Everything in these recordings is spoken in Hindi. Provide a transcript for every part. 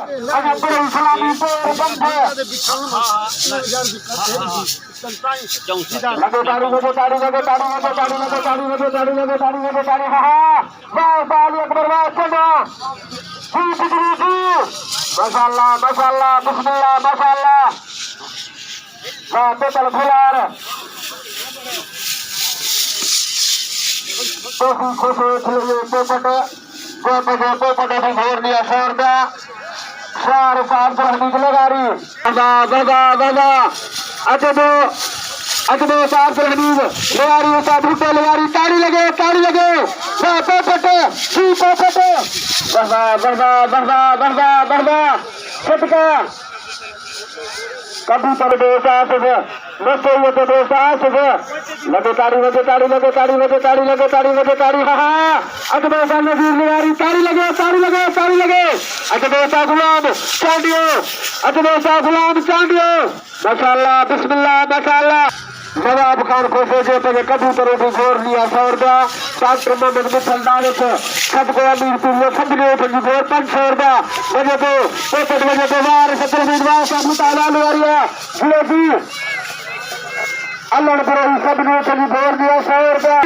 अगर बड़ी सलामी पर बंद है लगे ताड़ी लगे ताड़ी लगे ताड़ी लगे ताड़ी लगे ताड़ी लगे ताड़ी लगे ताड़ी लगे ताड़ी हाँ वाह वाह अकबर वाह चलो माशाअल्लाह माशाअल्लाह बिस्मिल्लाह माशाअल्लाह वाह पेपल फुलार कोशिश कोशिश पेपट पेपट भी घोर लिया शहर का शार साहब हमीद लगारी गगा गगा गगा अजबो साहब हमीद लगारी साहब भुट्टे लगारी ताड़ी लगे वाह पेपट सी पेपट बरदा बरदा बरदा बरदा बरदा छटका कबूतर दोस्त आसिफ नशे ये तो दोस्त आसिफ लगे ताड़ी लगे ताड़ी लगे ताड़ी लगे ताड़ी लगे ताड़ी लगे ताड़ी हाँ अजबे सा नजीर निगारी ताड़ी लगे अजबे सा गुलाम चांडियो माशाअल्लाह बिस्मिल्लाह माशाअल्लाह नवाब खान खुशे जो पे कबूतरों को घोर लिया 100 रुपया डॉक्टर मोहम्मद मिसल दानिश सबको अमीर तुल्य सबने उठनी घोर 500 रुपया वजह तो 65 वजह तो वार सत्र उम्मीदवार साहब मुताला लुआरिया जिलेबी अल्लाह पर सबने उठनी घोर दिया 100 रुपया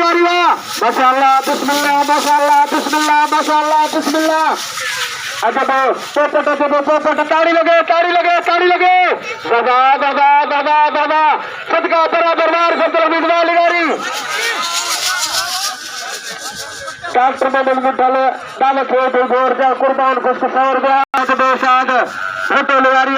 माशाअल्लाह बिस्मिल्लाह माशाअल्लाह बिस्मिल्लाह माशाअल्लाह बिस्मिल्लाह अजबो पोपट ताड़ी लगे गगा गगा गगा गगा सदका बराबर वार सत्र उम्मीदवार लगारी डॉक्टर मोहम्मद मिसल दाल छोड़ घोर जा कुर्बान खुश 100 रुपया अजबो साद फोटो लगारी